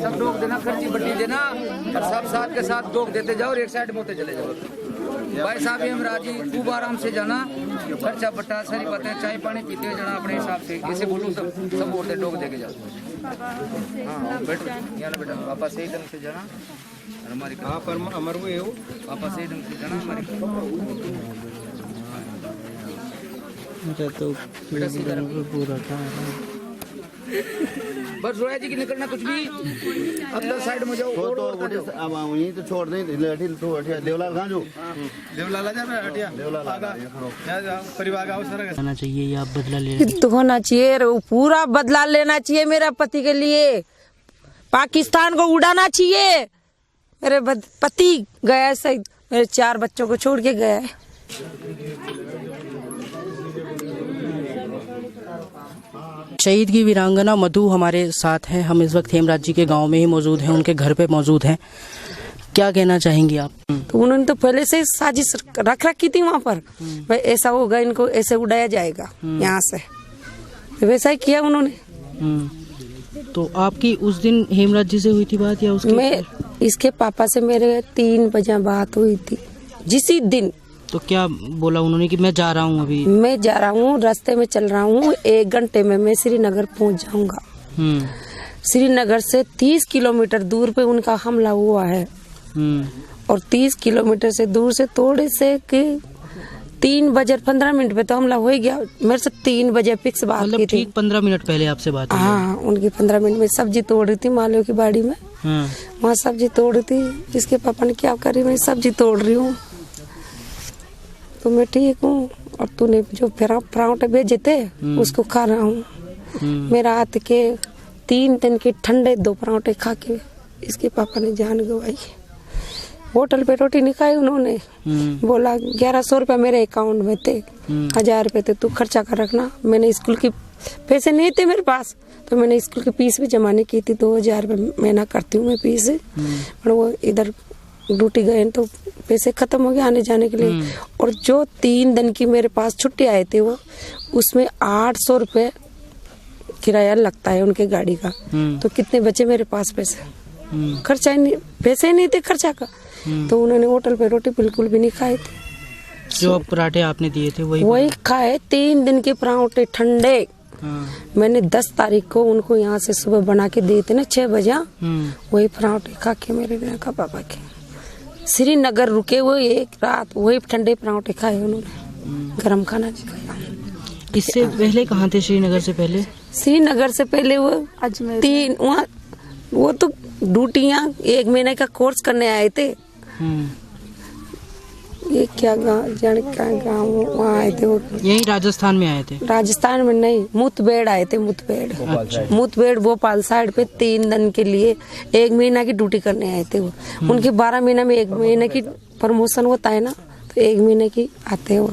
सब डोक देना, खर्ची बट्टी देना और सब साथ के साथ डोक देते जाओ और एक साइड में होते चले जाओ। भाई साहब हम राजी, खूब आराम से जाना, खर्चा बट्टा सारी बातें, चाय पानी पीते हुए जाना अपने हिसाब से। ऐसे बोलो सब औरतें डोक दे के जाओ। हाँ बैठो यहाँ बेटा, पापा सही ढंग से जाना हमारी अमर हुए हो, पापा सही ढंग से जाना हमारी पूरा था। बस रोया जी की निकलना कुछ भी, अंदर साइड में जाओ। अब वहीं तो छोड़ दें, देवलाल कहाँ जो देवलाला जा रहा है हटिया, परिवार का अवसर होना चाहिए या बदला ले तो होना चाहिए, पूरा बदला लेना चाहिए मेरा पति के लिए। पाकिस्तान को उड़ाना चाहिए। मेरे पति गया सही, मेरे 4 बच्चों को छोड़ के गया है। शहीद की वीरांगना मधु हमारे साथ हैं। हम इस वक्त हेमराज जी के गांव में ही मौजूद हैं, उनके घर पे मौजूद हैं। क्या कहना चाहेंगी आप? तो उन्होंने तो पहले से साजिश रख रखी थी वहाँ पर, भाई ऐसा होगा, इनको ऐसे उड़ाया जाएगा यहाँ से, तो वैसा ही किया उन्होंने। तो आपकी उस दिन हेमराज जी से हुई थी बात या उसके? मैं इसके पापा से मेरे 3 बजे बात हुई थी जिसी दिन। तो क्या बोला उन्होंने कि मैं जा रहा हूँ, अभी मैं जा रहा हूँ, रास्ते में चल रहा हूँ, 1 घंटे में मैं श्रीनगर पहुँच जाऊंगा। श्रीनगर से 30 किलोमीटर दूर पे उनका हमला हुआ है और 30 किलोमीटर से दूर से थोड़े से कि 3 बजे 15 मिनट पे तो हमला हो गया। मेरे से 3 बजे फिक्स बात की थी। ठीक 15 मिनट पहले आपसे बात हुई? हाँ, उनकी 15 मिनट में सब्जी तोड़ रही थी मालियों की बाड़ी में। वहाँ सब्जी तोड़ रही थी। इसके पापा ने क्या करी, मैं सब्जी तोड़ रही हूँ तो मैं ठीक हूँ और तूने जो पराठे भेजे थे उसको खा रहा हूँ। मेरा हाथ के 3 दिन के ठंडे 2 पराठे खा के इसके पापा ने जान गंवाई। होटल पे रोटी नहीं खाई उन्होंने। बोला 1100 रुपया मेरे अकाउंट में थे, 1000 रुपए थे, तू खर्चा कर रखना। मैंने स्कूल की पैसे नहीं थे मेरे पास, तो मैंने स्कूल की फीस भी जमा नहीं की थी। 2000 रुपये महीना करती हूँ मैं फीस, पर वो इधर ड्यूटी गए तो पैसे खत्म हो गए आने जाने के लिए। और जो 3 दिन की मेरे पास छुट्टी आए थे वो, उसमें 800 रुपये किराया लगता है उनके गाड़ी का। तो कितने बचे मेरे पास पैसे? खर्चा ही नहीं, पैसे ही नहीं थे खर्चा का। तो उन्होंने होटल पे रोटी बिल्कुल भी नहीं खाए थे। जो पराठे आपने दिए थे वही खाए। 3 दिन के पराठे ठंडे। मैंने 10 तारीख को उनको यहाँ से सुबह बना के दिए थे ना 6 बजे, वही पराठे खा के मेरे का पापा के श्रीनगर रुके। वो 1 रात वही ठंडे पराठे खाए उन्होंने, गरम खाना नहीं खाया। इससे पहले कहाँ थे? श्रीनगर से पहले? श्रीनगर से पहले वो अजमेर, वहाँ वो तो ड्यूटियाँ 1 महीने का कोर्स करने आए थे। ये क्या गाँव वहाँ आए थे वो? यही राजस्थान में आए थे? राजस्थान में नहीं, मुठभेड़ आए थे। मुठभेड़ भोपाल साइड पे 3 दिन के लिए 1 महीना की ड्यूटी करने आए थे वो। उनके 12 महीना में 1 महीने की प्रमोशन होता है ना, तो 1 महीने की आते हैं वो।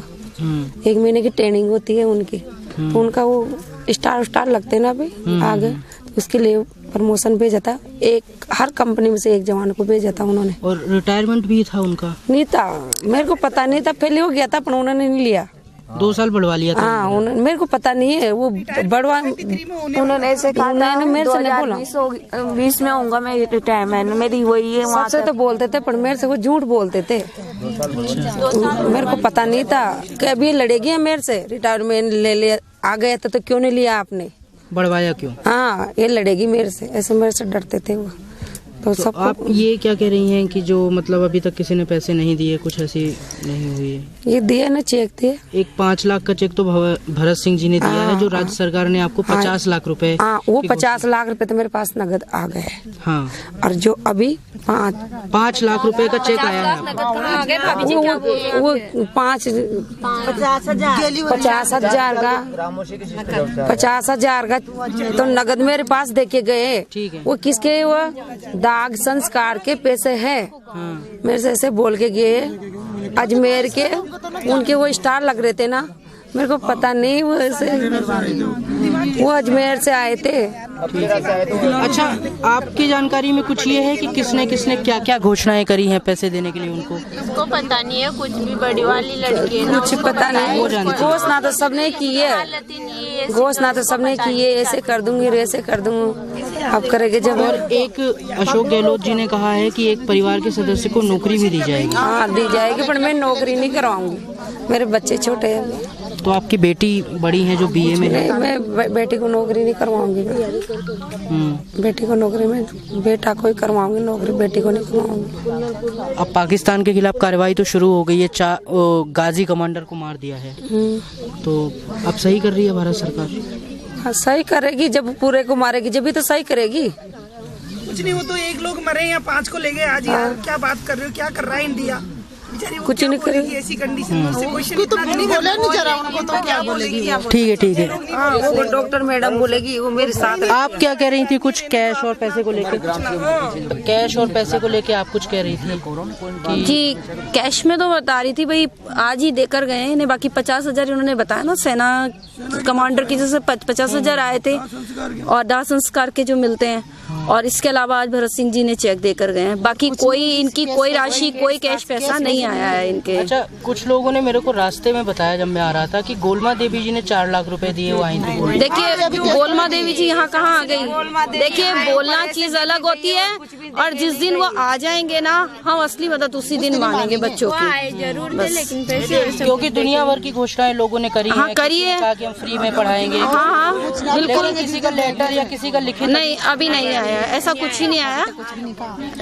1 महीने की ट्रेनिंग होती है उनकी, तो उनका वो स्टार लगते हैं ना भाई आगे, तो उसके लिए प्रमोशन भेजा था। हर कंपनी में से 1 जवान को भेजा था उन्होंने। और रिटायरमेंट भी था उनका? नहीं था, मेरे को पता नहीं था, पहले हो गया था पर उन्होंने नहीं लिया। 2 साल बढ़वा लिया था? हाँ, मेरे को पता नहीं है वो बढ़वा। उन्होंने ऐसे कहा था मेरे से नहीं बोला 20 में होऊंगा मैं रिटायरमेंट, मेरी वही है। वहाँ सबसे तो बोलते थे पर मेरे से वो झूठ बोलते थे। मेरे को पता नहीं था कि अभी लड़ेगी मेरे से, रिटायरमेंट ले आ गया था तो क्यों नहीं लिया आपने, बढ़वाया क्यों? हाँ, ये लड़ेगी मेरे से, ऐसे मेरे से डरते थे वो। तो सब आप ये क्या कह रही हैं कि जो मतलब अभी तक किसी ने पैसे नहीं दिए, कुछ ऐसी नहीं हुई है? ये दिए ना, चेक दिए। एक 5 लाख का चेक तो भरत सिंह जी ने दिया है, जो राज्य सरकार ने आपको 50 लाख रुपए। वो 50 लाख रुपए तो मेरे पास नगद आ गए। हाँ, और जो अभी 5 लाख रुपए का चेक आया है, वो 50,000 का तो नगद मेरे पास देके गए। ठीक है। वो किसके? वो दाग संस्कार के पैसे हैं। मेरे से ऐसे बोल के गए। अजमेर के उनके वो स्टार लग रहे थे ना, मेरे को पता नहीं, वो ऐसे वो अजमेर से आए थे। अच्छा, आपकी जानकारी में कुछ ये है कि किसने किसने क्या क्या घोषणाएं करी हैं पैसे देने के लिए उनको? उसको पता नहीं है कुछ भी, बड़ी वाली लड़की है ना, कुछ पता नहीं। घोषणा तो सबने की है, घोषणा तो सबने की है, ऐसे कर दूंगी, ऐसे कर दूंगी, अब करेंगे जब। और एक अशोक गहलोत जी ने कहा है कि एक परिवार के सदस्य को नौकरी भी दी जाएगी। हाँ दी जाएगी, पर मैं नौकरी नहीं करवाऊंगी, मेरे बच्चे छोटे हैं। तो आपकी बेटी बड़ी है जो बीए में है? मैं बेटी को नौकरी नहीं करवाऊंगी, बेटी को नौकरी में, बेटा को ही करवाऊंगी नौकरी, बेटी को नहीं करवाऊंगी। अब पाकिस्तान के खिलाफ कार्रवाई तो शुरू हो गई है, गाजी कमांडर को मार दिया है, तो अब सही कर रही है भारत सरकार? हाँ सही करेगी, जब पूरे को मारेगी जब भी तो सही करेगी। कुछ नहीं, वो तो एक लोग मरे या 5 को ले गए आज। यार क्या बात कर रहे हो, क्या कर रहा है इंडिया? कुछ नहीं करेगी ऐसी कंडीशन में, उससे क्वेश्चन तो नहीं बोला नहीं जा रहा उनको, तो क्या बोलेगी? ठीक है ठीक है। हाँ वो डॉक्टर मैडम बोलेगी, वो मेरे साथ। आप क्या कह रही थी कुछ कैश और पैसे को लेकर? कैश और पैसे को लेके आप कुछ कह रही थी जी? कैश में तो बता रही थी भाई आज ही देकर गए हैं, बाकी 50,000 उन्होंने बताया ना, सेना कमांडर की जैसे 50,000 आए थे और दाह संस्कार के जो मिलते हैं, और इसके अलावा आज भरत सिंह जी ने चेक देकर गए हैं। बाकी कोई इनकी कोई राशि, कोई कैश पैसा नहीं आया है इनके। अच्छा, कुछ लोगों ने मेरे को रास्ते में बताया जब मैं आ रहा था कि गोलमा देवी जी ने 4 लाख रुपए दिए, वो आई थी। देखिए गोलमा देवी जी यहाँ कहाँ आ गई? देखिए बोलना चीज अलग होती है, और जिस दिन वो आ जाएंगे ना, हम असली मदद उसी दिन मांगेंगे बच्चों की जरूर, लेकिन क्योंकि दुनिया भर की घोषणाएं लोगों ने करी। हाँ करी है, कि हम फ्री में पढ़ाएंगे। हाँ बिल्कुल। किसी का लेटर या किसी का लिखित नहीं, अभी नहीं आया, ऐसा कुछ ही नहीं आया,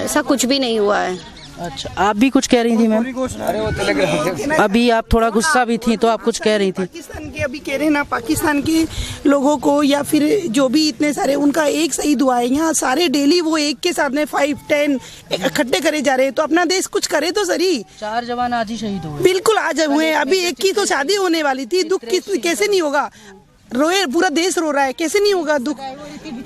ऐसा कुछ भी नहीं हुआ है। अच्छा, आप भी कुछ कह रही थी मैम? अभी आप थोड़ा गुस्सा भी थी, तो आप कुछ कह रही थी। पाकिस्तान के अभी कह रहे हैं ना, पाकिस्तान के लोगों को या फिर जो भी इतने सारे, उनका एक सही दुआ है। यहाँ सारे डेली वो एक के साथ में 5-10 इकट्ठे करे जा रहे हैं, तो अपना देश कुछ करे तो सही। 4 जवान आज ही शहीद हुए। बिल्कुल आज हुए, अभी एक की तो शादी होने वाली थी, दुख कैसे नहीं होगा? रोए, पूरा देश रो रहा है, कैसे नहीं होगा दुख?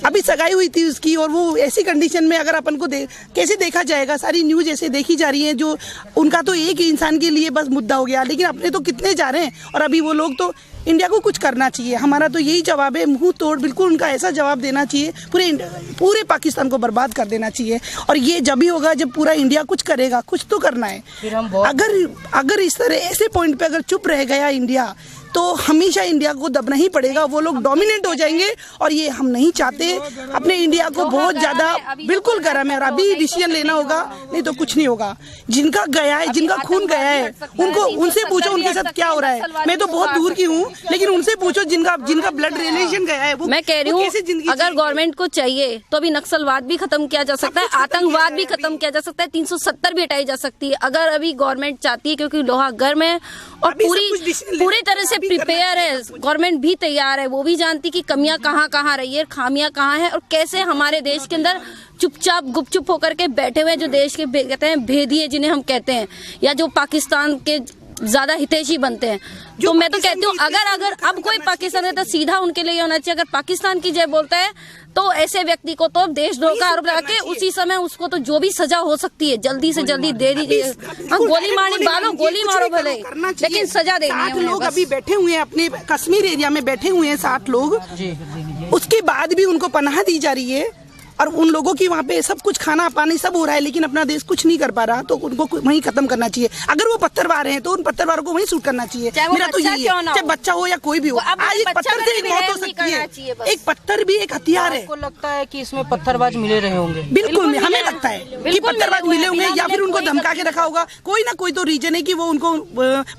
अभी सगाई हुई थी उसकी, और वो ऐसी कंडीशन में अगर अपन को कैसे देखा जाएगा? सारी न्यूज ऐसे देखी जा रही है, जो उनका तो एक ही इंसान के लिए बस मुद्दा हो गया, लेकिन अपने तो कितने जा रहे हैं। और अभी वो लोग तो, इंडिया को कुछ करना चाहिए, हमारा तो यही जवाब है, मुंह तोड़ बिल्कुल उनका ऐसा जवाब देना चाहिए, पूरे पाकिस्तान को बर्बाद कर देना चाहिए। और ये जब ही होगा जब पूरा इंडिया कुछ करेगा, कुछ तो करना है। अगर इस तरह ऐसे पॉइंट पे अगर चुप रह गया इंडिया, तो हमेशा इंडिया को दबना ही पड़ेगा, वो लोग डोमिनेट हो जाएंगे, और ये हम नहीं चाहते। अपने इंडिया को बहुत ज्यादा बिल्कुल गर्म है, और अभी डिसीजन लेना होगा, नहीं तो कुछ नहीं होगा। जिनका गया है, जिनका खून गया है, उनको उनसे पूछो उनके साथ क्या हो रहा है। मैं तो बहुत दूर की हूँ, लेकिन उनसे पूछो जिनका ब्लड रिलेशन गया है। मैं कह रही हूँ, अगर गवर्नमेंट को चाहिए तो अभी नक्सलवाद भी खत्म किया जा सकता है, आतंकवाद भी खत्म किया जा सकता है, 370 भी हटाई जा सकती है, अगर अभी गवर्नमेंट चाहती है, क्योंकि लोहा गर्म है और पूरी तरह से प्रिपेयर है। गवर्नमेंट भी तैयार है, वो भी जानती कि कमियां कहाँ रही है, खामियां कहाँ है, और कैसे हमारे देश के अंदर चुपचाप गुपचुप होकर के बैठे हुए जो देश के कहते हैं भेदिए, जिन्हें हम कहते हैं, या जो पाकिस्तान के ज्यादा हितैषी बनते हैं। तो मैं तो कहती हूँ, अगर अब कोई पाकिस्तान है तो सीधा उनके लिए होना चाहिए। अगर पाकिस्तान की जय बोलता है तो ऐसे व्यक्ति को तो देशद्रोह का आरोप लगा के उसी समय उसको तो जो भी सजा हो सकती है जल्दी से जल्दी दे दीजिए। गोली मारी मारो, गोली मारो भले, लेकिन सजा देनी है। 60 लोग अभी बैठे हुए हैं अपने कश्मीर एरिया में, बैठे हुए हैं 60 लोग, उसके बाद भी उनको पनाह दी जा रही है, और उन लोगों की वहाँ पे सब कुछ खाना पानी सब हो रहा है, लेकिन अपना देश कुछ नहीं कर पा रहा, तो उनको वहीं खत्म करना चाहिए। अगर वो पत्थरवार हैं तो उन पत्थरवारों को वहीं शूट करना चाहिए। मेरा तो यही है, चाहे बच्चा हो या कोई भी हो, आज एक पत्थर से एक मौत हो सकती है। एक पत्थर भी एक हथियार है। आपको लगता है कि इसमें पत्थरबाज मिले रहे होंगे? बिल्कुल हमें लगता है कि पत्थरबाज मिले होंगे, या फिर उनको धमका के रखा होगा। कोई ना कोई तो रीजन है कि वो उनको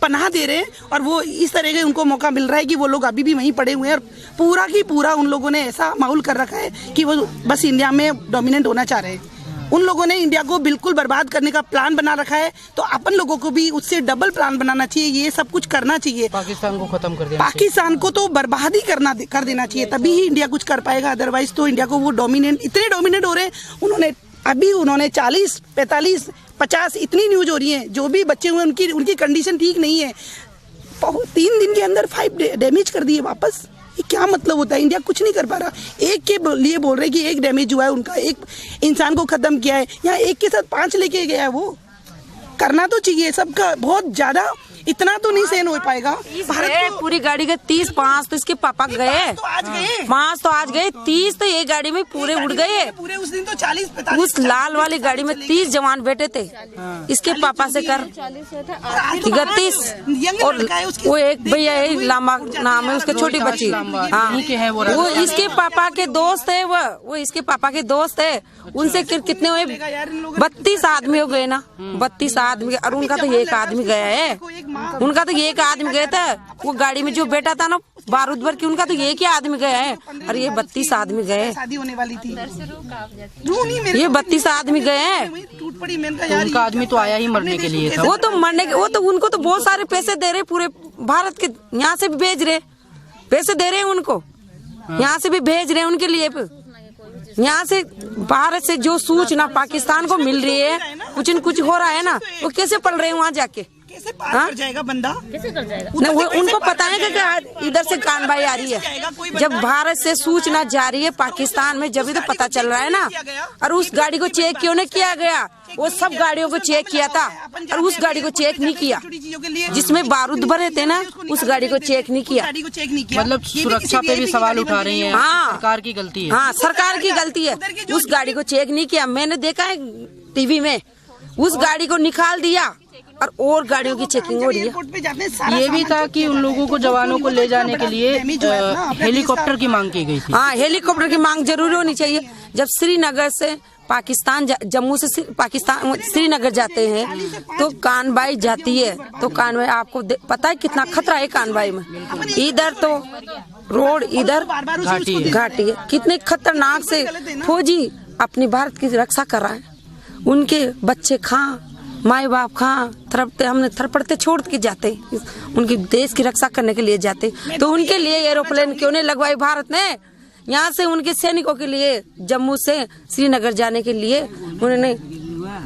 पनाह दे रहे हैं, और वो इस तरह के उनको मौका मिल रहा है कि वो लोग अभी भी वहीं पड़े हुए हैं। और पूरा की पूरा उन लोगों ने ऐसा माहौल कर रखा है कि वो बस इंडिया में डोमिनेट होना चाह रहे हैं। उन लोगों ने इंडिया को बिल्कुल बर्बाद करने का प्लान बना रखा है, तो अपन लोगों को भी उससे डबल प्लान बनाना चाहिए, ये सब कुछ करना चाहिए। पाकिस्तान को खत्म कर देना, पाकिस्तान को तो बर्बाद ही कर देना चाहिए, तभी ही इंडिया कुछ कर पाएगा। अदरवाइज तो इंडिया को वो इतने डोमिनेट हो रहे हैं। उन्होंने 40, 45, 50 इतनी न्यूज हो रही है, जो भी बच्चे हुए उनकी कंडीशन ठीक नहीं है। 3 दिन के अंदर 5 डैमेज कर दिए वापस। ये क्या मतलब होता है? इंडिया कुछ नहीं कर पा रहा। एक के लिए बोल रहे कि एक डैमेज हुआ है, उनका एक इंसान को खत्म किया है, यहाँ एक के साथ 5 लेके गया है। वो करना तो चाहिए सबका, बहुत ज्यादा इतना तो नहीं सहन हो पाएगा। पूरी गाड़ी के 30-5 तो इसके पापा गए, 5 तो आज गए, 30 तो ये गाड़ी में पूरे उड़ गए। पूरे उस दिन तो 40-45 उस लाल वाली गाड़ी में 30 जवान बैठे थे, इसके पापा से कर 31 और वो एक भैया है लामा नाम है उसके, छोटी बच्ची, हाँ वो इसके पापा के दोस्त है, वो इसके पापा के दोस्त है। उनसे कितने हुए 32 आदमी हो गए ना, 32 आदमी, और उनका तो एक आदमी गया है, उनका तो एक आदमी गया था। वो गाड़ी में जो बैठा था ना बारूद भर की, उनका तो एक ही आदमी गया है, और ये 32 आदमी गए। शादी होने वाली थी, ये 32 आदमी गए हैं। टूट पड़ी। उनका आदमी तो आया ही मरने के लिए था। वो तो मरने के, वो तो उनको तो बहुत सारे पैसे दे रहे, पूरे भारत के यहाँ से भी भेज रहे, पैसे दे रहे हैं उनको, यहाँ से भी भेज रहे हैं उनके लिए। यहाँ से भारत से जो सूचना पाकिस्तान को मिल रही है, कुछ न कुछ हो रहा है ना, वो कैसे पढ़ रहे हैं वहाँ जाके? कैसे पार कर जाएगा बंदा? कैसे कर जाएगा? नहीं, वो उनको पता है कि इधर से कानबाई आ रही है। जब भारत से सूचना जा रही है पाकिस्तान में, जब भी तो पता चल रहा है ना। और उस गाड़ी को चेक क्यों नहीं किया गया? वो सब गाड़ियों को चेक किया था, और उस गाड़ी को चेक नहीं किया जिसमें बारूद भरे थे ना, उस गाड़ी को चेक नहीं किया। मतलब सुरक्षा पे भी सवाल उठा रही है। हाँ, सरकार की गलती है। हाँ, सरकार की गलती है। उस गाड़ी को चेक नहीं किया, मैंने देखा है टीवी में। उस गाड़ी को निकाल दिया और गाड़ियों की चेकिंग हो रही है। ये भी था कि उन लोगों को, जवानों को ले जाने के लिए हेलीकॉप्टर की मांग की गई थी। हाँ, हेलीकॉप्टर की मांग जरूरी होनी चाहिए। जब श्रीनगर से पाकिस्तान, जम्मू से पाकिस्तान श्रीनगर जाते हैं तो कानबाई जाती है, तो कानबाई आपको पता है कितना खतरा है कानबाई में। इधर तो रोड, इधर घाटी है, कितने खतरनाक से फौजी अपनी भारत की रक्षा कर रहा है। उनके बच्चे माए बाप थरपते, हमने थरपड़ते छोड़ के जाते, उनकी देश की रक्षा करने के लिए जाते। तो उनके लिए एरोप्लेन क्यों नहीं लगवाई भारत ने? यहाँ से उनके सैनिकों के लिए, जम्मू से श्रीनगर जाने के लिए उन्होंने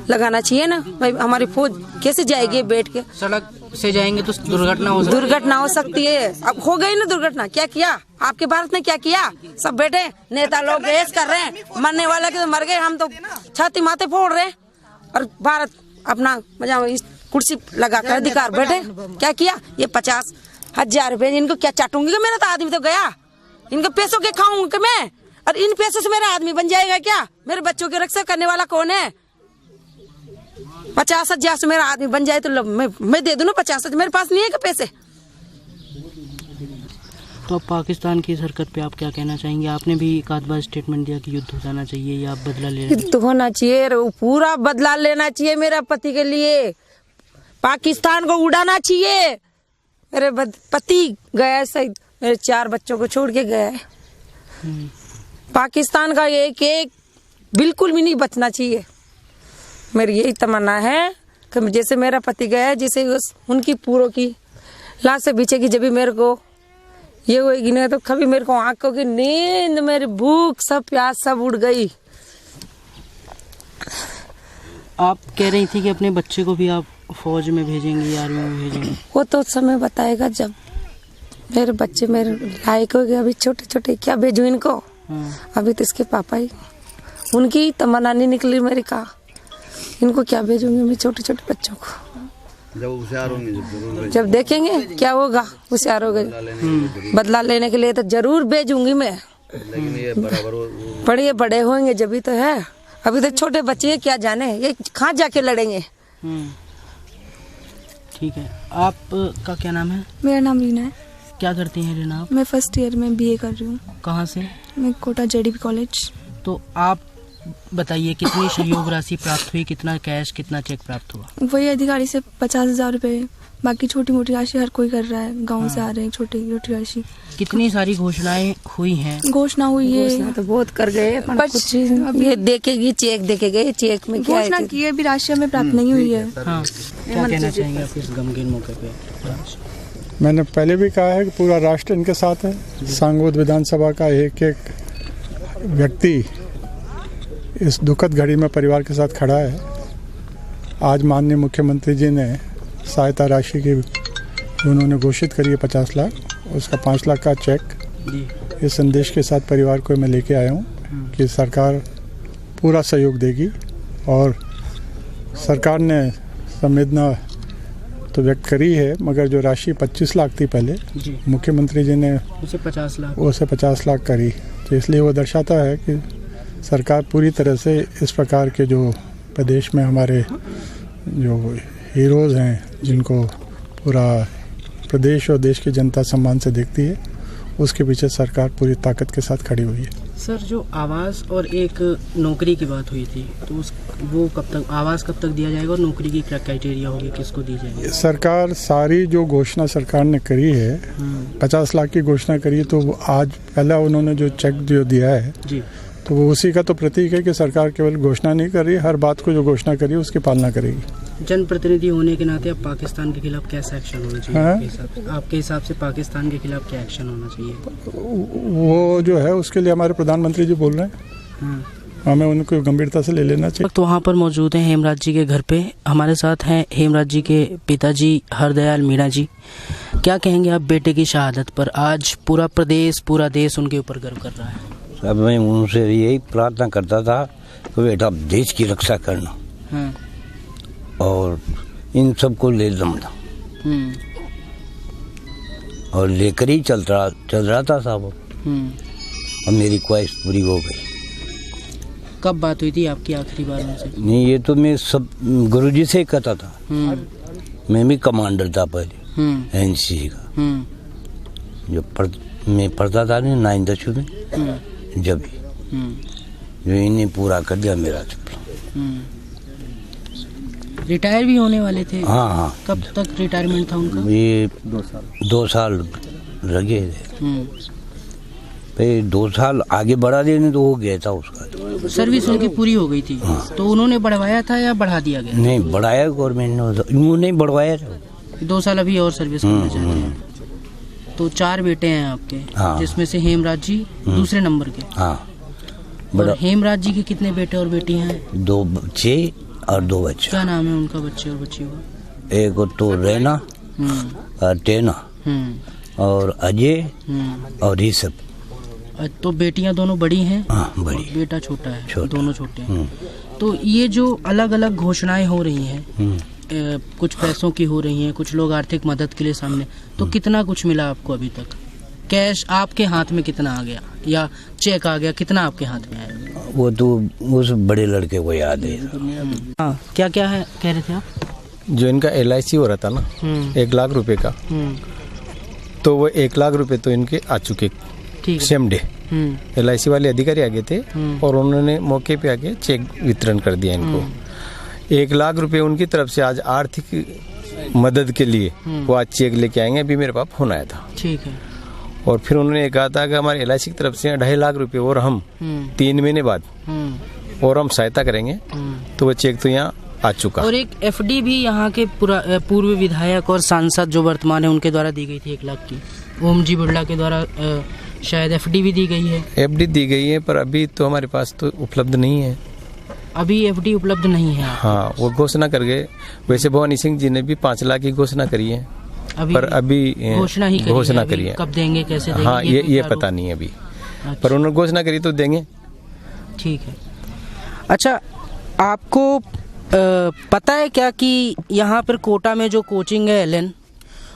लगाना चाहिए ना। भाई हमारी फौज कैसे जाएगी बैठ के? सड़क से जाएंगे तो दुर्घटना हो सकती है। अब हो गई ना दुर्घटना। क्या किया आपके भारत ने? क्या किया? सब बैठे नेता लोग बहस कर रहे हैं, मरने वाले के तो मर गए, हम तो छाती माथे फोड़ रहे हैं, और भारत अपना मजा इस कुर्सी लगा कर अधिकार बैठे। क्या किया? ये 50,000 रुपए इनको क्या चाटूंगी? मेरा तो आदमी तो गया, इनके पैसों के खाऊंगी मैं, और इन पैसों से मेरा आदमी बन जाएगा क्या? मेरे बच्चों की रक्षा करने वाला कौन है? 50,000 से मेरा आदमी बन जाए तो मैं दे दूं ना 50,000। मेरे पास नहीं है क्या पैसे? तो अब पाकिस्तान की हरकत पे आप क्या कहना चाहेंगे? आपने भी एक आध बार स्टेटमेंट दिया कि युद्ध हो जाना चाहिए या बदला लेना युद्ध होना चाहिए, पूरा बदला लेना चाहिए मेरा पति के लिए। पाकिस्तान को उड़ाना चाहिए। मेरे पति गया सही, मेरे 4 बच्चों को छोड़ के गया है। पाकिस्तान का एक बिल्कुल भी नहीं बचना चाहिए। मेरी यही तमन्ना है कि जैसे मेरा पति गया, जैसे उनकी पूरों की लाश से पीछे की जब भी मेरे को ये होगी ना, तो कभी मेरे को आंखों की नींद, मेरी भूख, सब प्यास सब उड़ गई। आप कह रही थी कि अपने बच्चे को भी आप फौज में भेजेंगी, आर्मी में भेजेंगी? वो तो समय बताएगा जब मेरे बच्चे मेरे लायक हो गए। अभी छोटे छोटे क्या भेजू इनको? अभी तो इसके पापा ही, उनकी तमन्ना नहीं निकली मेरी का, इनको क्या भेजूंगी मैं छोटे छोटे बच्चों को? जब होशियार होंगे, जब देखेंगे क्या होगा, होशियार हो गए बदला लेने के लिए तो जरूर भेजूंगी मैं। लेकिन ये बराबर बड़े होंगे जब भी तो है। अभी तो छोटे बच्चे क्या जाने ये कहाँ जाके लड़ेंगे। ठीक है, आपका क्या नाम है? मेरा नाम रीना है। क्या करती हैं रीना आप? मैं फर्स्ट ईयर में BA कर रही हूँ। कहाँ से? मैं कोटा JDP कॉलेज। तो आप बताइए कितनी सहयोग राशि प्राप्त हुई, कितना कैश, कितना चेक प्राप्त हुआ? वही अधिकारी से 50,000 रुपए, बाकी छोटी मोटी राशि हर कोई कर रहा है, गांव से आ रहे हैं छोटी छोटी राशि। कितनी सारी घोषणाएं हुई हैं? घोषणा हुई है तो बहुत कर गए, पर कुछ ये देखेगी, चेक देखेंगे, चेक में क्या घोषणा की है, अभी राशि हमें प्राप्त नहीं हुई है। हाँ, क्या कहना चाहेंगे आप इस गमगीन मौके पे? मैंने पहले भी कहा है कि पूरा राष्ट्र इनके साथ है। सांगोद विधानसभा का एक व्यक्ति इस दुखद घड़ी में परिवार के साथ खड़ा है। आज माननीय मुख्यमंत्री जी ने सहायता राशि की उन्होंने घोषित करी है 50 लाख, उसका 5 लाख का चेक इस संदेश के साथ परिवार को मैं लेके आया हूँ कि सरकार पूरा सहयोग देगी। और सरकार ने संवेदना तो व्यक्त करी है, मगर जो राशि 25 लाख थी पहले, मुख्यमंत्री जी ने उसे 50 लाख करी। तो इसलिए वो दर्शाता है कि सरकार पूरी तरह से इस प्रकार के जो प्रदेश में हमारे जो हीरोज़ हैं, जिनको पूरा प्रदेश और देश की जनता सम्मान से देखती है, उसके पीछे सरकार पूरी ताकत के साथ खड़ी हुई है। सर, जो आवास और एक नौकरी की बात हुई थी, तो वो कब तक, आवास कब तक दिया जाएगा और नौकरी की क्या क्राइटेरिया होगी, किसको दी जाएगी? सरकार सारी जो घोषणा सरकार ने करी है, 50 लाख की घोषणा करी, तो आज पहला उन्होंने जो चेक जो दिया है जी, तो वो उसी का तो प्रतीक है कि सरकार केवल घोषणा नहीं कर रही, हर बात को जो घोषणा करी उसकी पालना करेगी। जनप्रतिनिधि होने के नाते अब पाकिस्तान के खिलाफ कैसा एक्शन होना चाहिए? आपके हिसाब से पाकिस्तान के खिलाफ क्या एक्शन होना चाहिए? वो जो है उसके लिए हमारे प्रधानमंत्री जी बोल रहे हैं, हमें उनको गंभीरता से ले लेना चाहिए। तो वहाँ पर मौजूद हैं हेमराज जी के घर पे। हमारे साथ हैं हेमराज जी के पिताजी हरदयाल मीणा जी। क्या कहेंगे आप बेटे की शहादत पर? आज पूरा प्रदेश, पूरा देश उनके ऊपर गर्व कर रहा है। अब मैं उनसे यही प्रार्थना करता था कि बेटा देश की रक्षा करना और इन सबको ले दमना, और लेकर ही चल रहा था साहब। अब मेरी ख्वाहिश पूरी हो गई। कब बात हुई थी आपकी आखिरी बार उनसे? नहीं, ये तो मैं सब गुरुजी से कहता था। मैं भी कमांडर था पहले एनसीसी का, जो मैं पढ़ता था नहीं 9th-10th में, जब जो इन्हें पूरा कर दिया मेरा सपना। रिटायर भी होने वाले थे? हाँ। कब तक रिटायरमेंट था उनका? ये 2 साल लगे थे, 2 साल आगे बढ़ा देने तो हो गया था उसका। सर्विस उनकी पूरी हो गई थी। तो उन्होंने बढ़वाया था या बढ़ा दिया गया? नहीं, बढ़ाया गवर्नमेंट ने, नहीं बढ़वाया था। 2 साल अभी और सर्विस करना चाहते हैं। तो 4 बेटे हैं आपके, जिसमें से हेमराज जी दूसरे नंबर के। और हेमराज जी के कितने बेटे और बेटियां हैं? 2 बच्चे और 2 बच्चे। क्या नाम है उनका बच्चे और बच्ची का? एक तो रैना और टेना और अजय और ऋषभ। तो बेटियां दोनों बड़ी हैं? बड़ी। बेटा छोटा है? दोनों छोटे हैं। तो ये जो अलग अलग घोषणाएं हो रही हैं, कुछ पैसों की हो रही हैं, कुछ लोग आर्थिक मदद के लिए सामने, तो कितना कुछ मिला आपको अभी तक? कैश आपके हाथ में कितना आ गया या चेक आ गया, कितना आपके हाथ में आया? वो तो उस बड़े लड़के को याद है। क्या क्या है कह रहे थे आप? जो इनका LIC हो रहा था ना, 1 लाख रुपए का, तो वो 1 लाख रुपए तो इनके आ चुके सेम डे। LIC वाले अधिकारी आ गए थे और उन्होंने मौके पे आके चेक वितरण कर दिया इनको। 1 लाख रुपए उनकी तरफ से आज आर्थिक मदद के लिए वो आज चेक लेके आएंगे। अभी मेरे पास फोन आया था। ठीक है। और फिर उन्होंने कहा था कि हमारे LIC की तरफ से 2.5 लाख रुपए और हम 3 महीने बाद और हम सहायता करेंगे। तो वो चेक तो यहाँ आ चुका। और एक FD भी यहाँ के पूर्व विधायक और सांसद जो वर्तमान है उनके द्वारा दी गई थी 1 लाख की। ओम जी बिरला के द्वारा शायद FD भी दी गई है। FD दी गई है, पर अभी तो हमारे पास तो उपलब्ध नहीं है। अभी FD उपलब्ध नहीं है? हाँ, वो घोषणा कर गए। वैसे भवानी सिंह जी ने भी 5 लाख की घोषणा करी है, पर अभी घोषणा करी है। कब देंगे, कैसे देंगे? हाँ, ये पता नहीं अभी। अच्छा। पर उन्होंने घोषणा करी तो देंगे। ठीक है। अच्छा, आपको पता है क्या कि यहाँ पर कोटा में जो कोचिंग है LN,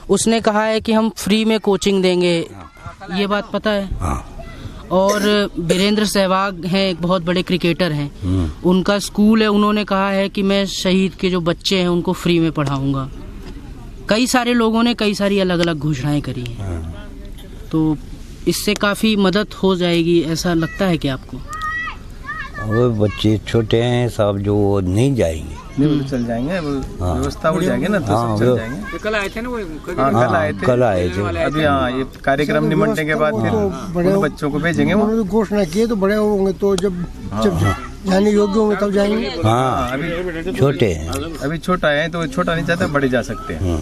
उसने कहा है कि हम फ्री में कोचिंग देंगे, ये बात पता है? और वीरेंद्र सहवाग हैं, एक बहुत बड़े क्रिकेटर हैं, उनका स्कूल है, उन्होंने कहा है कि मैं शहीद के जो बच्चे हैं उनको फ्री में पढ़ाऊंगा। कई सारे लोगों ने कई सारी अलग अलग घोषणाएं करी हैं। तो इससे काफी मदद हो जाएगी, ऐसा लगता है कि आपको? वो बच्चे छोटे हैं साहब, जो नहीं जाएंगे। नहीं, वो चल जाएंगे, व्यवस्था हो जाएगी ना, तो चल जाएंगे। कल आए थे ना वो? कल आए थे। अभी ये कार्यक्रम निमटने के बाद फिर बड़े बच्चों को भेजेंगे। वो घोषणा किए तो बड़े होंगे, तो जब जाने योग्य होंगे तब जाएंगे। हाँ, अभी छोटे हैं, अभी छोटा है, तो छोटा नहीं चाहता, बड़े जा सकते हैं।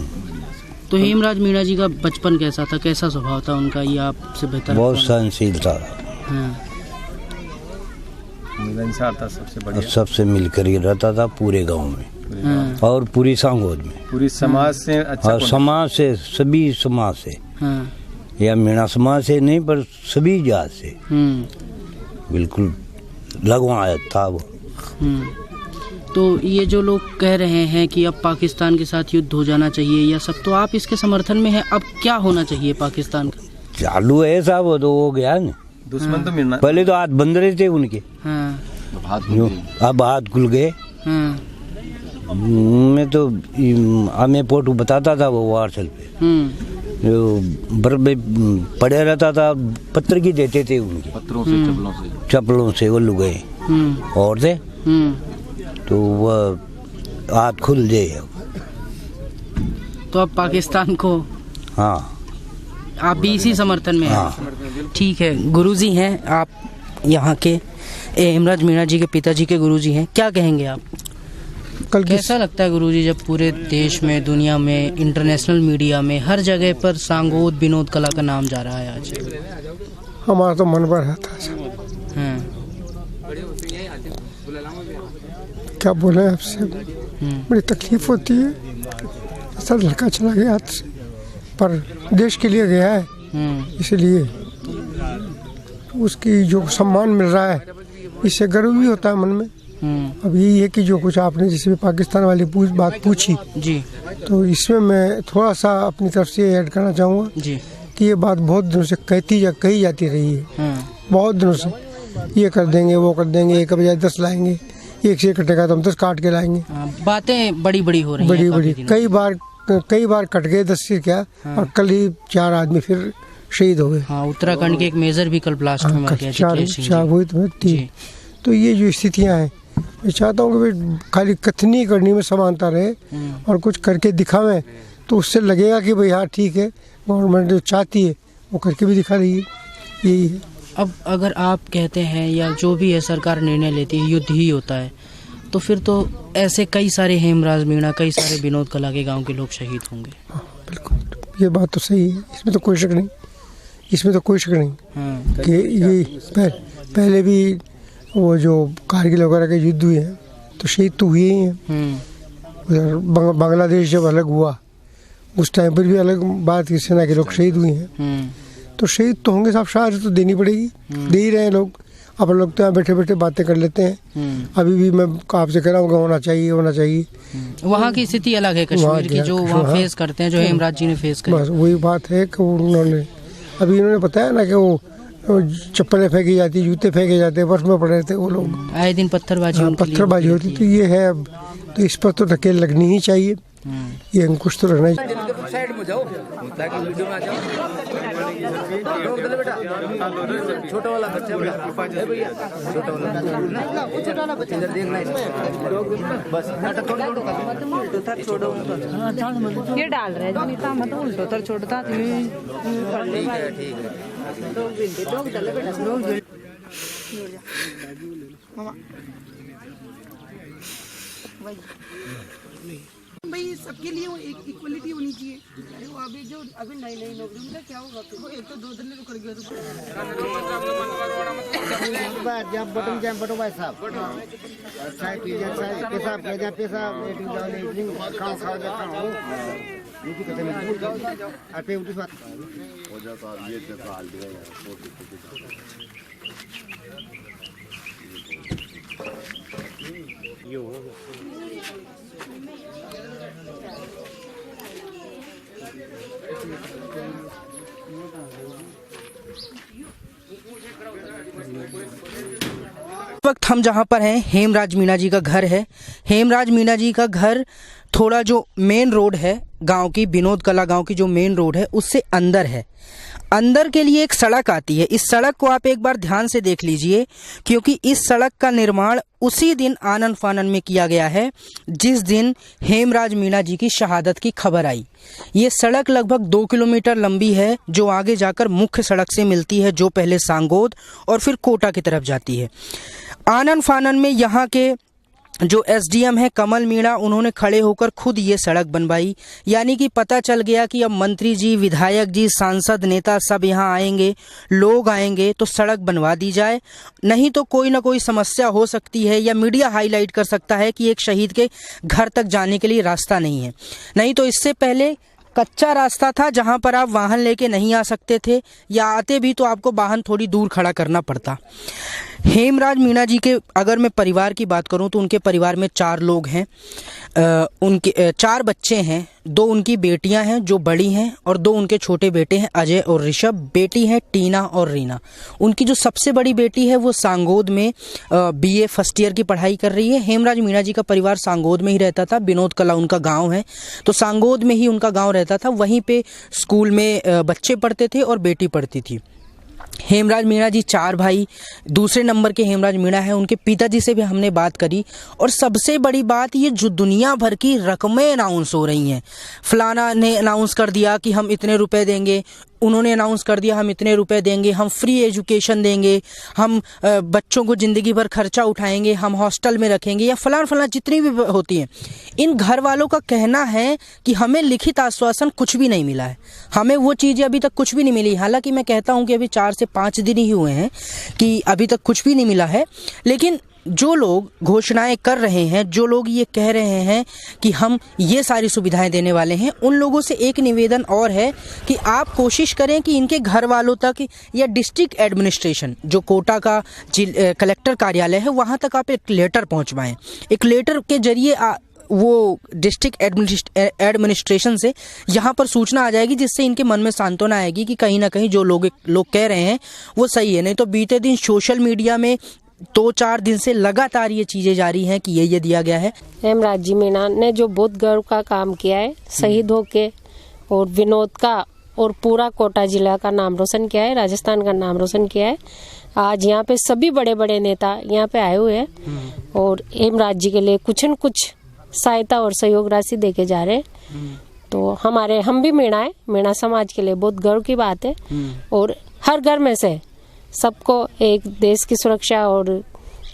तो हेमराज मीणा जी का बचपन कैसा था, कैसा स्वभाव था उनका, ये आपसे बेहतर? बहुत सहनशील था, मिलनसार था, सबसे बढ़िया, सबसे मिलकर ही रहता था पूरे गांव में और पूरी सांगोद में, पूरी समाज से अच्छा, और समाज से, सभी समाज से, या मीणा समाज से नहीं पर सभी जात से बिल्कुल लगवाया था वो। तो ये जो लोग कह रहे हैं कि अब पाकिस्तान के साथ युद्ध हो जाना चाहिए या सब, तो आप इसके समर्थन में हैं? अब क्या होना चाहिए पाकिस्तान का? चालू है साहब, वो तो हो गया ना, दुश्मन तो मिलना, पहले तो हाथ बंद रहे थे उनके, अब हाथ खुल गए। मैं तो हमें फोटो बताता था वो व्हाट्सएप पे, जो बर्फ में पड़े रहता था, पत्थर की देते थे उनके, पत्थरों से चप्पलों से वो लुगाए और थे, तो वह हाथ खुल गए। तो अब पाकिस्तान को, हाँ, आप भी इसी समर्थन में हैं? ठीक है, गुरुजी हैं आप यहाँ के, हेमराज मीणा जी के पिताजी के गुरुजी हैं, क्या कहेंगे आप? कैसा लगता है गुरुजी जब पूरे देश में, दुनिया में, इंटरनेशनल मीडिया में, हर जगह पर सांगोद विनोद कला का नाम जा रहा है आज? हमारा तो मन भर था, क्या बोले आपसे, बड़ी तकलीफ होती है। ऐसा लड़का चला गया हाथ से, पर देश के लिए गया है, इसलिए उसकी जो सम्मान मिल रहा है, इससे गर्व भी होता है मन में। अब यही है कि जो कुछ आपने जैसे पाकिस्तान वाली बात पूछी जी, तो इसमें मैं थोड़ा सा अपनी तरफ से ऐड करना चाहूँगा जी, कि ये बात बहुत दिनों से कही जाती रही है, बहुत दिनों से, ये कर देंगे, वो कर देंगे, एक बजाय 10 लाएंगे, एक से कटेगा तो हम 10 काट के लाएंगे। बातें बड़ी बड़ी हो रही हैं, बड़ी कई बार कट गए 10 से क्या, और कल ही 4 आदमी फिर शहीद हो गए। उत्तराखंड के एक मेजर भी कल ब्लास्ट में मर गया, चार तो ये जो स्थितियाँ हैं, मैं चाहता हूँ कि खाली कथनी करनी में समानता रहे और कुछ करके दिखावें, तो उससे लगेगा कि भाई हाँ ठीक है, गवर्नमेंट जो चाहती है वो करके भी दिखा रही है, यही है। अब अगर आप कहते हैं या जो भी है सरकार निर्णय लेती है युद्ध ही होता है, तो फिर तो ऐसे कई सारे हेमराज मीणा, कई सारे विनोद कला के गांव के लोग शहीद होंगे। बिल्कुल, ये बात तो सही है, इसमें तो कोई शक नहीं, कि ये पहले भी वो जो कारगिल वगैरह के युद्ध हुए हैं तो शहीद तो हुए ही हैं। उधर बांग्लादेश जब अलग हुआ उस टाइम पर भी अलग भारतीय सेना के लोग शहीद हुए हैं, तो शहीद तो होंगे साहब, शहादत तो देनी पड़ेगी, दे ही रहे हैं लोग। अब लोग तो यहाँ बैठे बैठे बातें कर लेते हैं, अभी भी मैं आपसे कह रहा हूँ होना चाहिए। वहाँ की स्थिति अलग है, कश्मीर की जो वहाँ फेस करते हैं, जो हेमराज जी ने फेस करी, बस वही बात है कि उन्होंने अभी इन्होंने बताया ना कि वो चप्पलें फेंकी जाती, जूते फेंके जाते, बर्फ में पड़े थे वो लोग, आए दिन पत्थरबाजी होती, तो ये है। अब तो इस पर तो धकेल लगनी ही चाहिए, ये अंकुश तो रहना चाहिए। साइड में जाओ ताकि वीडियो में आ जाओ। रोक दे बेटा, छोटा वाला बच्चा भैया, छोटा वाला बच्चा इधर देखना है, बस छोड़ो ये डाल रहे हैं नीता मत उल्टो तर छोड़ता ठीक है भाई सबके लिए एक इक्वलिटी होनी चाहिए। वो अभी जो अभी नई नौकरी उनका क्या होगा, तो एक तो 2 दिन में कर गया तो जब बटन जब बटो भाई साहब चाय पीजिए, चाय पेशाब किया जाए, पेशाब मीटिंग जाओ, मीटिंग खाओ जाता हूँ, ये की कहते हैं आप पे उठी बात हो जाता है। ये तो हाल दिया ये हो इस वक्त हम जहाँ पर हैं, हेमराज मीणा जी का घर है। हेमराज मीणा जी का घर थोड़ा जो मेन रोड है गांव की, विनोद कला गांव की जो मेन रोड है उससे अंदर है। अंदर के लिए एक सड़क आती है, इस सड़क को आप एक बार ध्यान से देख लीजिए, क्योंकि इस सड़क का निर्माण उसी दिन आनन फानन में किया गया है जिस दिन हेमराज मीणा जी की शहादत की खबर आई। ये सड़क लगभग 2 किलोमीटर लंबी है, जो आगे जाकर मुख्य सड़क से मिलती है, जो पहले सांगोद और फिर कोटा की तरफ जाती है। आनन फानन में यहाँ के जो एसडीएम है कमल मीणा, उन्होंने खड़े होकर खुद ये सड़क बनवाई। यानी कि पता चल गया कि अब मंत्री जी, विधायक जी, सांसद, नेता सब यहाँ आएंगे, लोग आएंगे तो सड़क बनवा दी जाए, नहीं तो कोई ना कोई समस्या हो सकती है या मीडिया हाईलाइट कर सकता है कि एक शहीद के घर तक जाने के लिए रास्ता नहीं है। नहीं तो इससे पहले कच्चा रास्ता था जहाँ पर आप वाहन लेके नहीं आ सकते थे, या आते भी तो आपको वाहन थोड़ी दूर खड़ा करना पड़ता। हेमराज मीणा जी के अगर मैं परिवार की बात करूं तो उनके परिवार में 4 लोग हैं। उनके 4 बच्चे हैं, 2 उनकी बेटियां हैं जो बड़ी हैं और 2 उनके छोटे बेटे हैं अजय और ऋषभ। बेटी है टीना और रीना। उनकी जो सबसे बड़ी बेटी है वो सांगोद में BA फर्स्ट ईयर की पढ़ाई कर रही है। हेमराज मीणा जी का परिवार सांगोद में ही रहता था। विनोद कला उनका गाँव है, तो सांगोद में ही उनका गाँव रहता था। वहीं पे स्कूल में बच्चे पढ़ते थे और बेटी पढ़ती थी। हेमराज मीणा जी 4 भाई, दूसरे नंबर के हेमराज मीणा है। उनके पिताजी से भी हमने बात करी और सबसे बड़ी बात ये जो दुनिया भर की रकमें अनाउंस हो रही हैं। फलाना ने अनाउंस कर दिया कि हम इतने रुपए देंगे, उन्होंने अनाउंस कर दिया हम इतने रुपए देंगे, हम फ्री एजुकेशन देंगे, हम बच्चों को ज़िंदगी भर खर्चा उठाएंगे, हम हॉस्टल में रखेंगे या फलाना जितनी भी होती हैं। इन घर वालों का कहना है कि हमें लिखित आश्वासन कुछ भी नहीं मिला है, हमें वो चीज़ें अभी तक कुछ भी नहीं मिली। हालांकि मैं कहता हूं कि अभी 4 से 5 दिन ही हुए हैं कि अभी तक कुछ भी नहीं मिला है, लेकिन जो लोग घोषणाएं कर रहे हैं, जो लोग ये कह रहे हैं कि हम ये सारी सुविधाएं देने वाले हैं, उन लोगों से एक निवेदन और है कि आप कोशिश करें कि इनके घर वालों तक या डिस्ट्रिक्ट एडमिनिस्ट्रेशन जो कोटा का कलेक्टर कार्यालय है वहाँ तक आप एक लेटर पहुँचवाएं। एक लेटर के जरिए वो डिस्ट्रिक्ट एडमिनिस्ट्रेशन से यहाँ पर सूचना आ जाएगी, जिससे इनके मन में सांत्वना आएगी कि कहीं ना कहीं जो लोग कह रहे हैं वो सही है। नहीं तो बीते दिन सोशल मीडिया में 2-4 दिन से लगातार ये चीजें जारी हैं कि ये दिया गया है। हेमराज जी मीणा ने जो बहुत गर्व का काम किया है, शहीद होके और विनोद का और पूरा कोटा जिला का नाम रोशन किया है, राजस्थान का नाम रोशन किया है। आज यहाँ पे सभी बड़े बड़े नेता यहाँ पे आए हुए हैं और हेमराज जी के लिए कुछ न कुछ सहायता और सहयोग राशि देके जा रहे हैं। तो हम भी मीणा समाज के लिए बहुत गर्व की बात है। और हर घर में से सबको एक देश की सुरक्षा और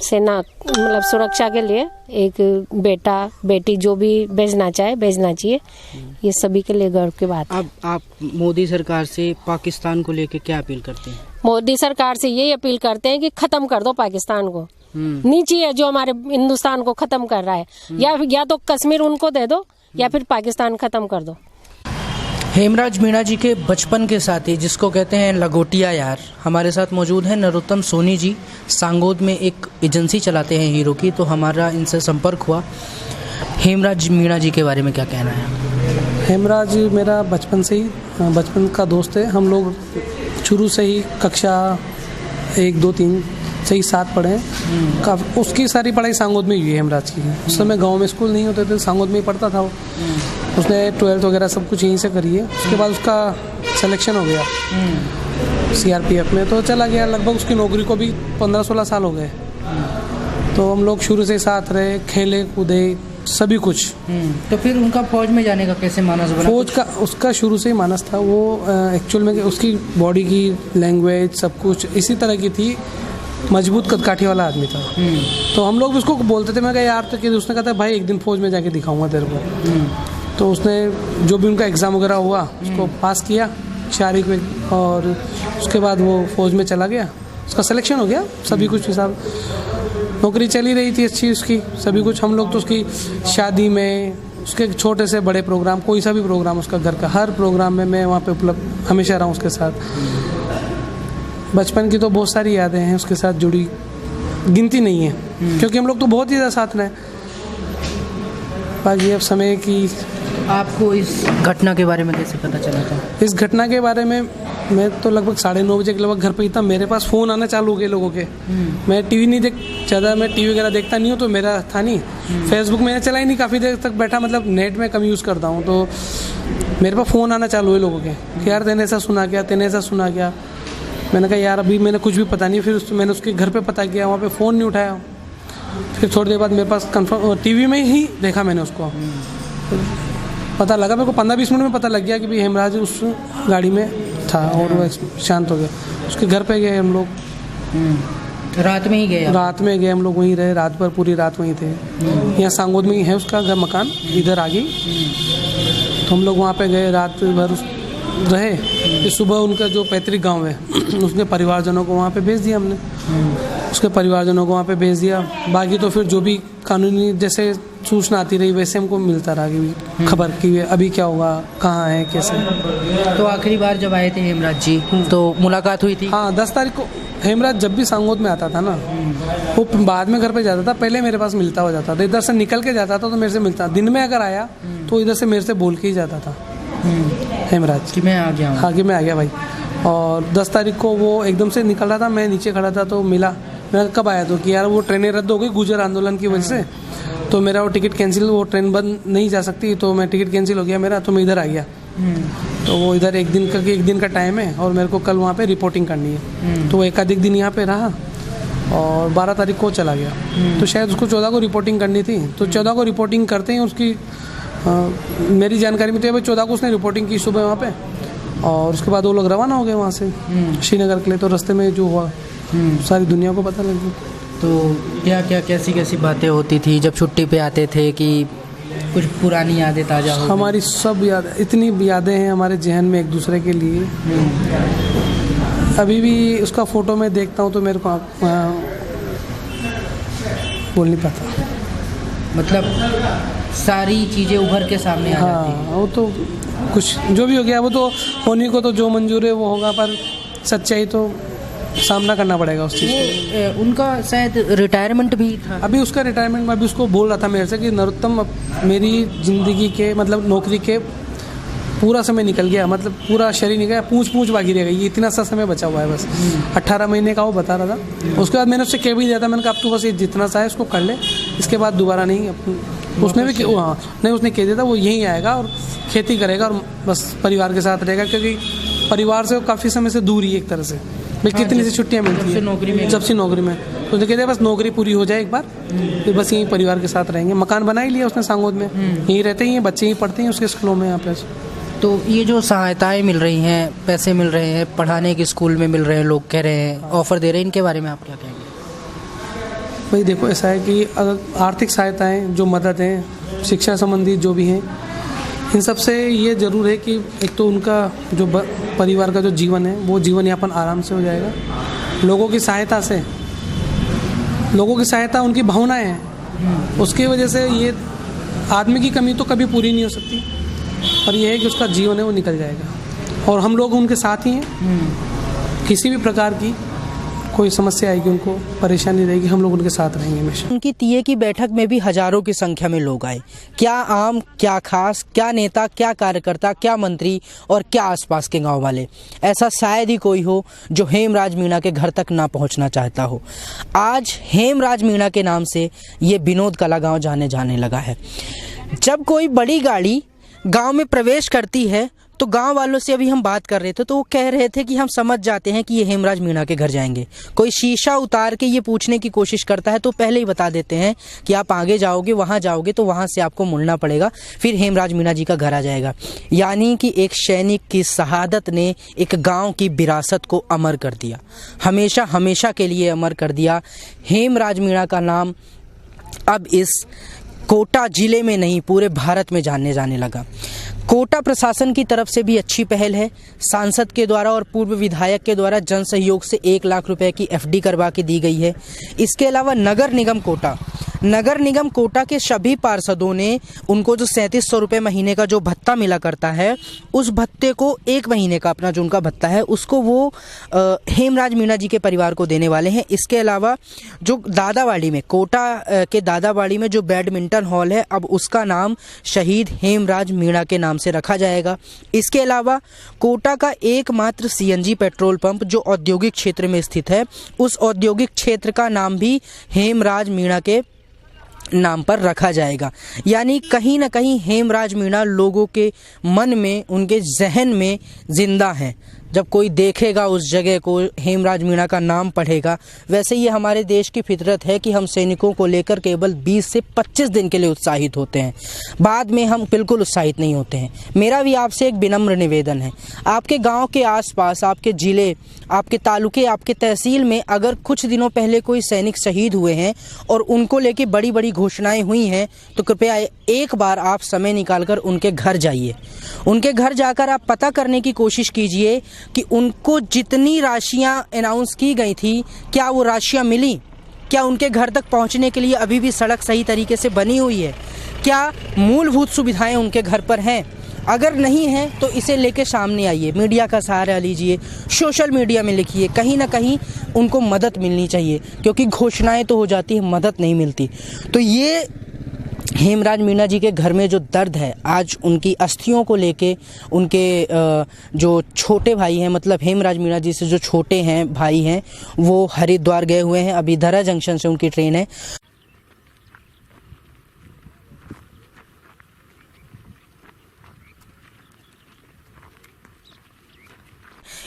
सेना मतलब सुरक्षा के लिए एक बेटा बेटी जो भी भेजना चाहिए। ये सभी के लिए गर्व की बात है। अब आप मोदी सरकार से पाकिस्तान को लेकर क्या अपील करते हैं? मोदी सरकार से यही अपील करते हैं कि खत्म कर दो पाकिस्तान को। नीचे है जो हमारे हिंदुस्तान को खत्म कर रहा है, या तो कश्मीर उनको दे दो या फिर पाकिस्तान खत्म कर दो। हेमराज मीणा जी के बचपन के साथी जिसको कहते हैं लंगोटिया यार, हमारे साथ मौजूद हैं नरोत्तम सोनी जी। सांगोद में एक एजेंसी चलाते हैं हीरो की, तो हमारा इनसे संपर्क हुआ। हेमराज मीणा जी के बारे में क्या कहना है? हेमराज मेरा बचपन का दोस्त है। हम लोग शुरू से ही कक्षा 1, 2, 3 से ही साथ पढ़े हैं। उसकी सारी पढ़ाई सांगोद में हुई है हेमराज की। उस समय गांव में स्कूल नहीं होते थे, सांगोद में ही पढ़ता था वो। उसने 12th वगैरह सब कुछ यहीं से करी है। उसके बाद उसका सिलेक्शन हो गया CRPF में, तो चला गया। लगभग उसकी नौकरी को भी 15-16 साल हो गए। तो हम लोग शुरू से साथ रहे, खेले कूदे सभी कुछ। तो फिर उनका फौज में जाने का कैसे मानस बना? फौज का उसका शुरू से ही मानस था। वो एक्चुअल में उसकी बॉडी की लैंग्वेज सब कुछ इसी तरह की थी, मजबूत कदकाठी वाला आदमी था। तो हम लोग उसको बोलते थे, मैं कहा यार, तो उसने कहा था भाई एक दिन फौज में जाके दिखाऊंगा तेरे को। तो उसने जो भी उनका एग्ज़ाम वगैरह हुआ उसको पास किया शारीरिक में, और उसके बाद वो फौज में चला गया। उसका सिलेक्शन हो गया, सभी कुछ हिसाब, नौकरी चली रही थी अच्छी उसकी, सभी कुछ। हम लोग तो उसकी शादी में, उसके छोटे से बड़े प्रोग्राम, कोई सा भी प्रोग्राम उसका घर का, हर प्रोग्राम में मैं वहाँ पे उपलब्ध हमेशा रहा हूँ उसके साथ। बचपन की तो बहुत सारी यादें हैं उसके साथ जुड़ी, गिनती नहीं है, क्योंकि हम लोग तो बहुत ही ज़्यादा साथ रहे। बाकी अब समय की। आपको इस घटना के बारे में कैसे पता चला था? इस घटना के बारे में मैं तो लगभग 9:30 बजे के लगभग घर पे ही था। मेरे पास फ़ोन आना चालू हो गए लोगों के। मैं टीवी नहीं ज़्यादा मैं टीवी वगैरह देखता नहीं हूँ, तो मेरा था नहीं। फेसबुक मैंने चला ही नहीं, काफ़ी देर तक बैठा, मतलब नेट में कम यूज़ करता हूँ। तो मेरे पास फ़ोन आना चालू हुए लोगों के कि यार तेने ऐसा सुना क्या, तेने ऐसा सुना क्या। मैंने कहा यार अभी मैंने कुछ भी पता नहीं। फिर मैंने उसके घर पे पता किया, वहाँ पे फ़ोन नहीं उठाया। फिर थोड़ी देर बाद मेरे पास कंफर्म टीवी में ही देखा मैंने उसको, पता लगा मेरे को 15-20 मिनट में पता लग गया कि भाई हेमराज उस गाड़ी में था, और वो शांत हो गया। उसके घर पे गए हम लोग। रात में ही गए? रात में गए हम लोग, वहीं रहे रात भर, पूरी रात वहीं थे। यहाँ सांगोद में ही है उसका घर, मकान इधर आगे। तो हम लोग वहाँ पे गए, रात भर रहे। फिर सुबह उनका जो पैतृक गांव है उसके परिवारजनों को वहाँ पे भेज दिया हमने। उसके परिवारजनों को वहाँ पे भेज दिया। बाकी तो फिर जो भी कानूनी जैसे सूचना आती रही वैसे हमको मिलता रहा कि खबर कि अभी क्या होगा, कहाँ है, कैसे। तो आखिरी बार जब आए थे हेमराज जी तो मुलाकात हुई थी? हाँ, 10 तारीख को हेमराज जब भी सांगोद में आता था ना, वो बाद में घर पे जाता था, पहले मेरे पास मिलता हो जाता था। इधर से निकल के जाता था तो मेरे से मिलता, दिन में अगर आया तो इधर से मेरे से बोल के ही जाता था हेमराज कि मैं आ गया हूँ। हाँ, कि मैं आ गया भाई। और 10 तारीख को वो एकदम से निकल रहा था, मैं नीचे खड़ा था तो मिला। मैं कब आया तो कि यार वो ट्रेनें रद्द हो गई गुर्जर आंदोलन की वजह से, तो मेरा वो टिकट कैंसिल, वो ट्रेन बंद नहीं जा सकती, तो मैं टिकट कैंसिल हो गया मेरा, तो मैं इधर आ गया। तो वो इधर एक दिन का टाइम है और मेरे को कल वहाँ पे रिपोर्टिंग करनी है, तो वो एकाधिक दिन यहाँ पे रहा और 12 तारीख को चला गया। तो शायद उसको 14 को रिपोर्टिंग करनी थी, तो 14 को रिपोर्टिंग करते ही उसकी मेरी जानकारी में तो भाई 14 को उसने रिपोर्टिंग की सुबह वहाँ पे, और उसके बाद वो लोग रवाना हो गए वहाँ से श्रीनगर के लिए। तो रास्ते में जो हुआ सारी दुनिया को पता लग गया। तो क्या क्या कैसी बातें होती थी जब छुट्टी पे आते थे कि कुछ पुरानी यादें ताज़ा हो? हमारी सब यादें, इतनी यादें हैं हमारे जहन में एक दूसरे के लिए। अभी भी उसका फ़ोटो मैं देखता हूँ तो मेरे को बोल नहीं पाता, मतलब सारी चीज़ें उभर के सामने आ जाती हैं। वो तो कुछ जो भी हो गया वो तो होने को तो जो मंजूर है वो होगा, पर सच्चाई तो सामना करना पड़ेगा उस चीज़ को। उनका शायद रिटायरमेंट भी था। अभी उसका रिटायरमेंट मैं अभी उसको बोल रहा था मेरे से कि नरोत्तम मेरी ज़िंदगी के मतलब नौकरी के पूरा समय निकल गया, मतलब पूरा शरीर निकल गया, पूँछ बाकी रह गई, इतना सा समय बचा हुआ है बस। 18 महीने का वो बता रहा था। उसके बाद मैंने उससे कह भी दिया था, मैंने कहा अब तू बस ये जितना सा है उसको कर ले, इसके बाद दोबारा नहीं। उसने भी हाँ नहीं, उसने कह दिया था वो यहीं आएगा और खेती करेगा और बस परिवार के साथ रहेगा, क्योंकि परिवार से वो काफ़ी समय से दूर ही एक तरह से। भाई कितनी सी छुट्टियाँ मिलती है जब से नौकरी में, तो उसने कह दिया बस नौकरी पूरी हो जाए एक बार, फिर बस यहीं परिवार के साथ रहेंगे। मकान बना ही लिया उसने सांगोद में, यहीं रहते ही हैं, बच्चे ही पढ़ते हैं उसके स्कूलों में यहाँ पे। तो ये जो सहायताएं मिल रही हैं, पैसे मिल रहे हैं, पढ़ाने के स्कूल में मिल रहे हैं, लोग कह रहे हैं, ऑफर दे रहे हैं, इनके बारे में आप क्या कहेंगे? भाई देखो, ऐसा है कि अगर आर्थिक सहायताएं, जो मदद है, शिक्षा संबंधी जो भी हैं, इन सब से ये ज़रूर है कि एक तो उनका जो परिवार का जो जीवन है वो जीवन यापन आराम से हो जाएगा। लोगों की सहायता से, लोगों की सहायता उनकी भावनाएं हैं, उसकी वजह से ये आदमी की कमी तो कभी पूरी नहीं हो सकती, पर यह है कि उसका जीवन है वो निकल जाएगा और हम लोग उनके साथ ही हैं। किसी भी प्रकार की कोई समस्या आएगी, उनको परेशानी रहेगी, हम लोग उनके साथ रहेंगे हमेशा। उनकी तीये की बैठक में भी हजारों की संख्या में लोग आए। क्या आम, क्या खास, क्या नेता, क्या कार्यकर्ता, क्या मंत्री और क्या आसपास के गांव वाले, ऐसा शायद ही कोई हो जो हेमराज मीणा के घर तक ना पहुंचना चाहता हो। आज हेमराज मीणा के नाम से ये विनोद कला गाँव जाने लगा है। जब कोई बड़ी गाड़ी गांव में प्रवेश करती है तो गांव वालों से अभी हम बात कर रहे थे तो वो कह रहे थे कि हम समझ जाते हैं कि ये हेमराज मीणा के घर जाएंगे। कोई शीशा उतार के ये पूछने की कोशिश करता है तो पहले ही बता देते हैं कि आप आगे जाओगे, वहां जाओगे तो वहां से आपको मुड़ना पड़ेगा, फिर हेमराज मीणा जी का घर आ जाएगा। यानी कि एक सैनिक की शहादत ने एक गाँव की विरासत को अमर कर दिया, हमेशा हमेशा के लिए अमर कर दिया। हेमराज मीणा का नाम अब इस कोटा जिले में नहीं पूरे भारत में जानने जाने लगा। कोटा प्रशासन की तरफ से भी अच्छी पहल है। सांसद के द्वारा और पूर्व विधायक के द्वारा जन सहयोग से 1 लाख रुपए की FD करवा के दी गई है। इसके अलावा नगर निगम कोटा के सभी पार्षदों ने उनको जो 3700 रुपये महीने का जो भत्ता मिला करता है, उस भत्ते को 1 महीने का अपना जो उनका भत्ता है उसको वो हेमराज मीणा जी के परिवार को देने वाले हैं। इसके अलावा जो दादावाड़ी में, कोटा के दादावाड़ी में जो बैडमिंटन हॉल है, अब उसका नाम शहीद हेमराज मीणा के नाम से रखा जाएगा। इसके अलावा कोटा का एकमात्र CNG पेट्रोल पंप जो औद्योगिक क्षेत्र में स्थित है, उस औद्योगिक क्षेत्र का नाम भी हेमराज मीणा के नाम पर रखा जाएगा। यानी कहीं ना कहीं हेमराज मीणा लोगों के मन में, उनके जहन में जिंदा है। जब कोई देखेगा उस जगह को, हेमराज मीणा का नाम पढ़ेगा। वैसे ये हमारे देश की फितरत है कि हम सैनिकों को लेकर केवल 20 से 25 दिन के लिए उत्साहित होते हैं, बाद में हम बिल्कुल उत्साहित नहीं होते हैं। मेरा भी आपसे एक विनम्र निवेदन है, आपके गांव के आसपास, आपके ज़िले, आपके तालुके, आपके तहसील में अगर कुछ दिनों पहले कोई सैनिक शहीद हुए हैं और उनको लेके बड़ी बड़ी घोषणाएं हुई हैं, तो कृपया एक बार आप समय निकालकर उनके घर जाइए। उनके घर जाकर आप पता करने की कोशिश कीजिए कि उनको जितनी राशियां अनाउंस की गई थी, क्या वो राशियां मिली? क्या उनके घर तक पहुंचने के लिए अभी भी सड़क सही तरीके से बनी हुई है? क्या मूलभूत सुविधाएं उनके घर पर हैं? अगर नहीं है तो इसे लेके सामने आइए, मीडिया का सहारा लीजिए, सोशल मीडिया में लिखिए, कहीं ना कहीं उनको मदद मिलनी चाहिए, क्योंकि घोषणाएं तो हो जाती है, मदद नहीं मिलती। तो ये हेमराज मीणा जी के घर में जो दर्द है, आज उनकी अस्थियों को लेके उनके जो छोटे भाई हैं, मतलब हेमराज मीणा जी से जो छोटे हैं भाई हैं, वो हरिद्वार गए हुए हैं। अभी धरा जंक्शन से उनकी ट्रेन है।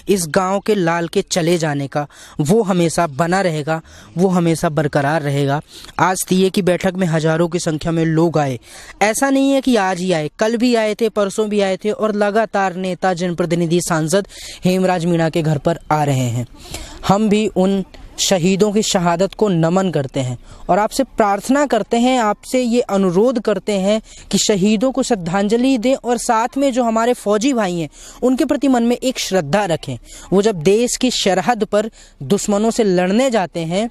इस गांव के लाल के चले जाने का वो हमेशा बना रहेगा, वो हमेशा बरकरार रहेगा। आज तीये की बैठक में हजारों की संख्या में लोग आए। ऐसा नहीं है कि आज ही आए, कल भी आए थे, परसों भी आए थे, और लगातार नेता, जनप्रतिनिधि, सांसद हेमराज मीणा के घर पर आ रहे हैं। हम भी उन शहीदों की शहादत को नमन करते हैं और आपसे प्रार्थना करते हैं, आपसे ये अनुरोध करते हैं कि शहीदों को श्रद्धांजलि दें और साथ में जो हमारे फौजी भाई हैं उनके प्रति मन में एक श्रद्धा रखें। वो जब देश की सरहद पर दुश्मनों से लड़ने जाते हैं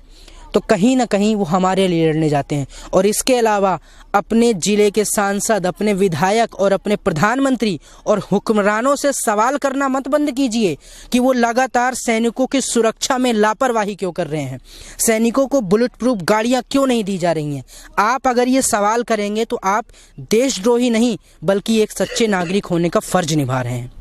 तो कहीं ना कहीं वो हमारे लिए लड़ने जाते हैं। और इसके अलावा अपने ज़िले के सांसद, अपने विधायक और अपने प्रधानमंत्री और हुक्मरानों से सवाल करना मत बंद कीजिए कि वो लगातार सैनिकों की सुरक्षा में लापरवाही क्यों कर रहे हैं, सैनिकों को बुलेट प्रूफ गाड़ियां क्यों नहीं दी जा रही हैं। आप अगर ये सवाल करेंगे तो आप देशद्रोही नहीं बल्कि एक सच्चे नागरिक होने का फर्ज निभा रहे हैं।